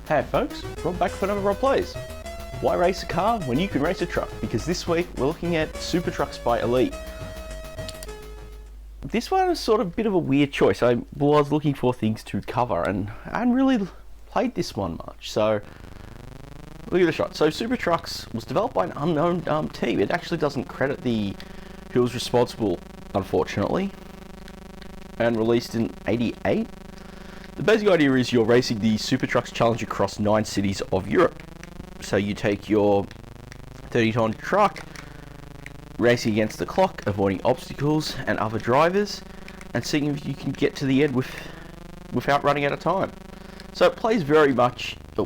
Hey folks, Rob back for another Rob Plays. Why race a car when you can race a truck? Because this week we're looking at Super Trucks by Elite. This one is sort of a bit of a weird choice. I was looking for things to cover and I hadn't really played this one much. So, look at the shot. So Super Trucks was developed by an unknown team. It actually doesn't credit who was responsible, unfortunately. And released in '88. The basic idea is you're racing the Super Trucks Challenge across 9 cities of Europe. So you take your 30-ton truck, racing against the clock, avoiding obstacles and other drivers, and seeing if you can get to the end without running out of time. So it plays very much. In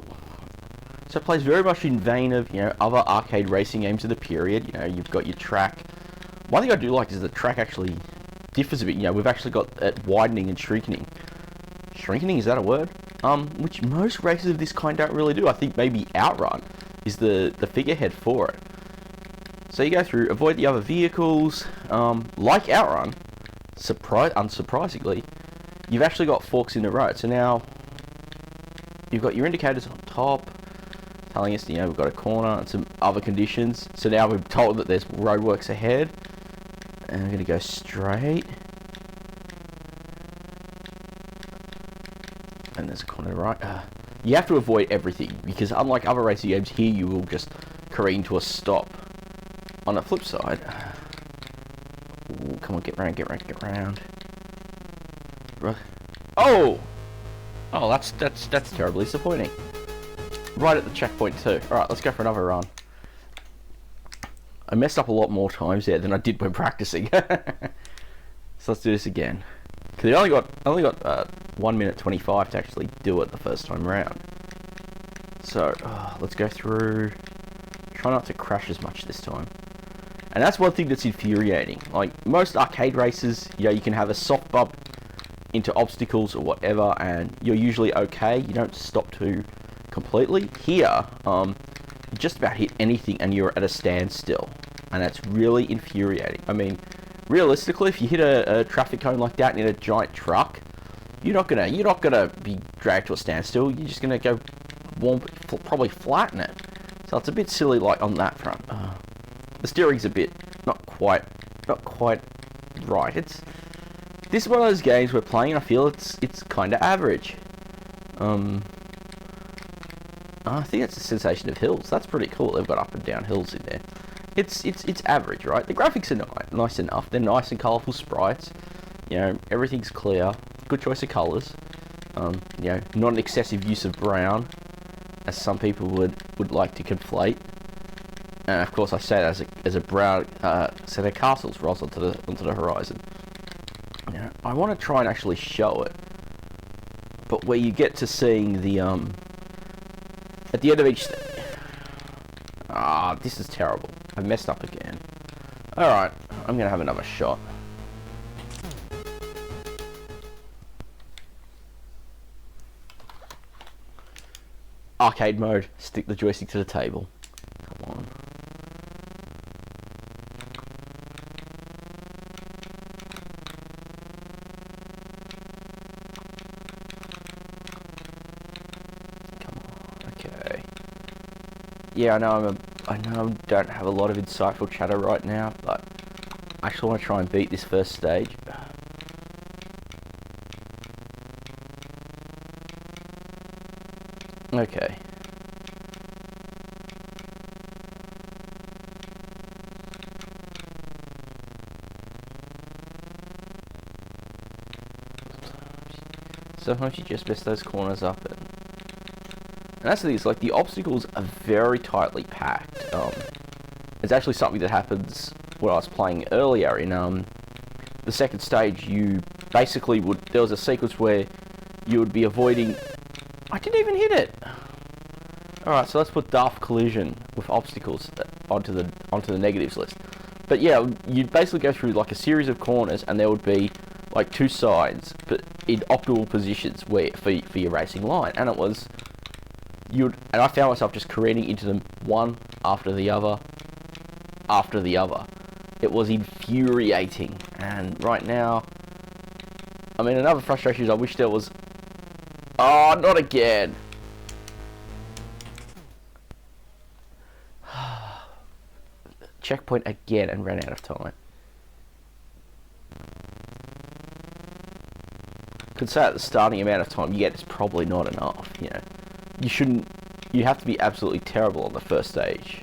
vein of other arcade racing games of the period. You've got your track. One thing I do like is the track actually differs a bit. We've actually got it widening and shrinking. Shrinking, is that a word? Which most races of this kind don't really do. I think maybe Outrun is the figurehead for it. So you go through, avoid the other vehicles. Like Outrun, unsurprisingly, you've actually got forks in the road. So now you've got your indicators on top, telling us we've got a corner and some other conditions. So now we're told that there's roadworks ahead, and I'm going to go straight. And there's a corner right. You have to avoid everything because unlike other racing games, here you will just careen to a stop. On the flip side, ooh, come on, get round. Oh, that's terribly disappointing. Right at the checkpoint too. All right, let's go for another run. I messed up a lot more times there than I did when practicing. So let's do this again. Because I only got 1 minute 25 to actually do it the first time around. So let's go through. Try not to crash as much this time. And that's one thing that's infuriating. Like most arcade races, you can have a soft bump into obstacles or whatever, and you're usually okay. You don't stop too completely. Here, you just about hit anything and you're at a standstill, and that's really infuriating. I mean, realistically, if you hit a traffic cone like that in a giant truck, you're not gonna be dragged to a standstill. You're just gonna go probably flatten it. So it's a bit silly, like on that front. The steering's a bit not quite right. This is one of those games we're playing. I feel it's kind of average. I think it's a Sensation of Hills. That's pretty cool. They've got up and down hills in there. It's average, right? The graphics are nice enough. They're nice and colourful sprites. Everything's clear. Good choice of colours. Not an excessive use of brown, as some people would like to conflate. And of course, I say that as a brown set of castles rolls onto the horizon. I want to try and actually show it, but where you get to seeing the at the end of each. This is terrible. I messed up again. Alright, I'm going to have another shot. Arcade mode. Stick the joystick to the table. Come on. Come on. Okay. Yeah, I know I don't have a lot of insightful chatter right now, but I actually want to try and beat this first stage. Okay. Sometimes you just mess those corners up, and that's the thing. It's like the obstacles are very tightly packed. It's actually something that happens when I was playing earlier in the second stage. You basically there was a sequence where you would be avoiding. I didn't even hit it. Alright, so let's put daft collision with obstacles onto the negatives list. But yeah, you'd basically go through like a series of corners, and there would be like 2 sides, but in optimal positions for your racing line, and and I found myself just careening into them one after the other. It was infuriating, and right now, I mean, another frustration is I wish there was. Oh, not again! checkpoint again and ran out of time. Could say at the starting amount of time you get is probably not enough, you know. You have to be absolutely terrible on the first stage.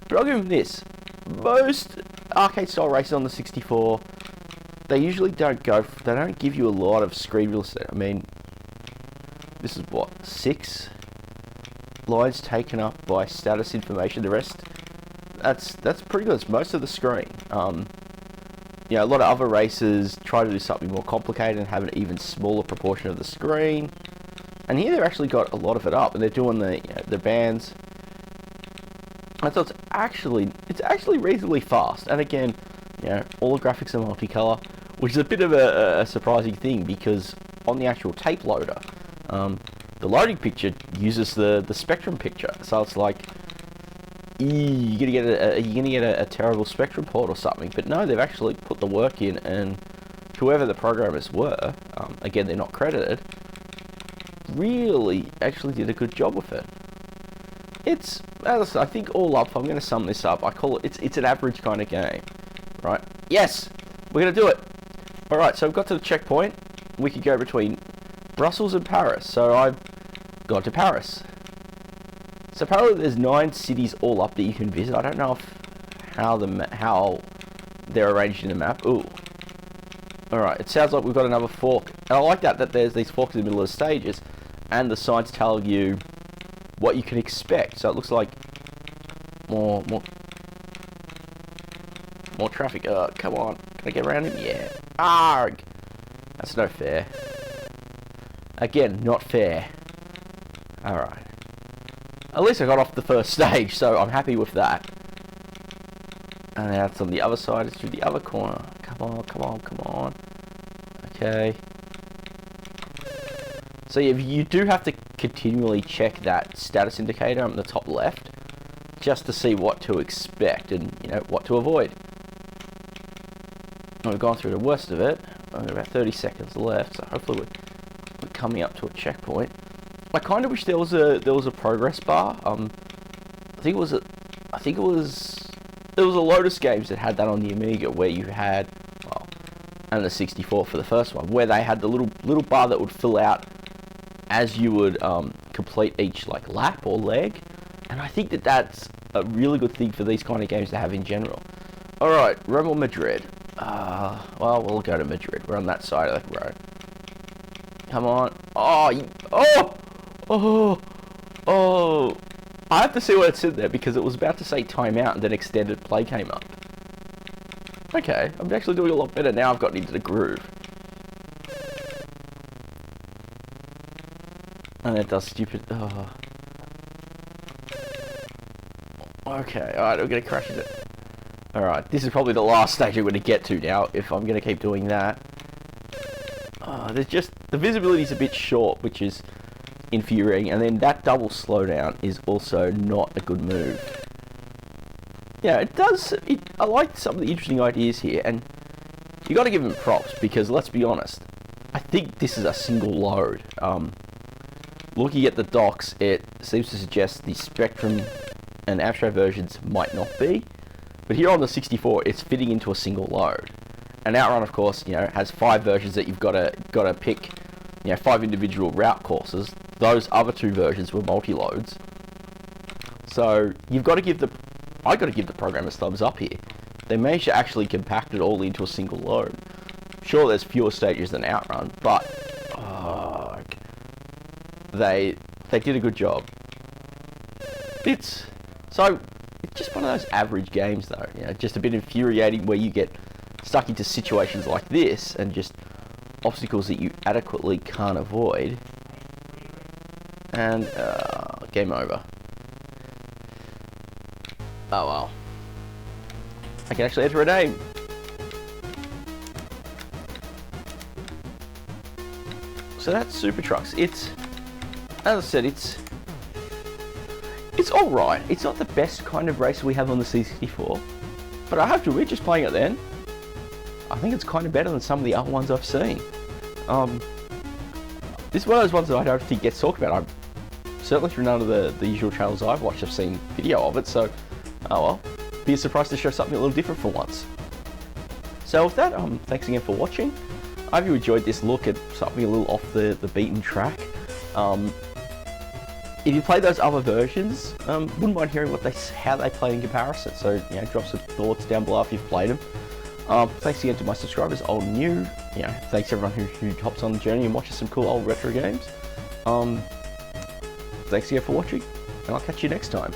But I'll give them this. Most arcade style races on the 64, they usually they don't give you a lot of screen real estate. I mean, this is what, 6 lines taken up by status information. The rest, that's pretty good. It's most of the screen. You know, a lot of other races try to do something more complicated and have an even smaller proportion of the screen. And here they've actually got a lot of it up, and they're doing the bands. And so it's actually reasonably fast. And again, you know, all the graphics are multicolour, which is a bit of a surprising thing, because on the actual tape loader, the loading picture uses the spectrum picture. So it's like, you're gonna get a terrible spectrum port or something. But no, they've actually put the work in, and whoever the programmers were, again, they're not credited, really actually did a good job with it. It's, as I think all up, I'm going to sum this up, I call it, it's an average kind of game, right? Yes, we're going to do it. Alright, so we've got to the checkpoint. We could go between Brussels and Paris, so I've gone to Paris. So apparently there's 9 cities all up that you can visit. I don't know how they're arranged in the map. Ooh. Alright, it sounds like we've got another fork. And I like that there's these forks in the middle of the stages, and the signs tell you what you can expect. So it looks like more traffic. Come on. Can I get around him? Yeah. Arg! That's no fair. Again, not fair. Alright. At least I got off the first stage, so I'm happy with that. And now it's on the other side, it's through the other corner. Come on, come on, come on. Okay. So you do have to continually check that status indicator on the top left, just to see what to expect and, you know, what to avoid. We've gone through the worst of it. We've got about 30 seconds left, so hopefully we're coming up to a checkpoint. I kind of wish there was a progress bar. I think it was there was a Lotus games that had that on the Amiga, where you had, well, and the 64 for the first one, where they had the little bar that would fill out as you would complete each like lap or leg. And I think that's a really good thing for these kind of games to have in general. All right, Rome or Madrid? Well, we'll go to Madrid. We're on that side of the road. Come on. Oh! I have to see what it said there, because it was about to say timeout and then extended play came up. Okay, I'm actually doing a lot better now I've gotten into the groove. And it does stupid... Oh. Okay, alright, we're going to crash it. Alright, this is probably the last stage I'm going to get to now, if I'm going to keep doing that. There's just... The visibility is a bit short, which is infuriating, and then that double slowdown is also not a good move. Yeah, it does... I like some of the interesting ideas here, and you got to give them props, because let's be honest, I think this is a single load. Looking at the docs, it seems to suggest the Spectrum and Abstract versions might not be, but here on the 64, it's fitting into a single load. And Outrun, of course, you know, has 5 versions that you've got to pick, you know, 5 individual route courses. Those other 2 versions were multi-loads. So you've got to give I got to give the programmers thumbs up here. They managed to actually compact it all into a single load. Sure, there's fewer stages than Outrun, but they did a good job. It's just one of those average games, though. You know, just a bit infuriating where you get stuck into situations like this and just obstacles that you adequately can't avoid. And game over. Oh well. I can actually enter a name. So that's Super Trux. It's, as I said, it's alright. It's not the best kind of race we have on the C64, but I have to admit, just playing it then, I think it's kind of better than some of the other ones I've seen. This is one of those ones that I don't think gets talked about. I've certainly through none of the usual channels I've watched, I've seen video of it, so Oh well, be surprised to show something a little different for once. So with that, thanks again for watching. I hope you enjoyed this look at something a little off the beaten track. If you play those other versions, wouldn't mind hearing how they play in comparison. So drop some thoughts down below if you've played them. Thanks again to my subscribers, old and new. Thanks everyone who hops on the journey and watches some cool old retro games. Thanks again for watching, and I'll catch you next time.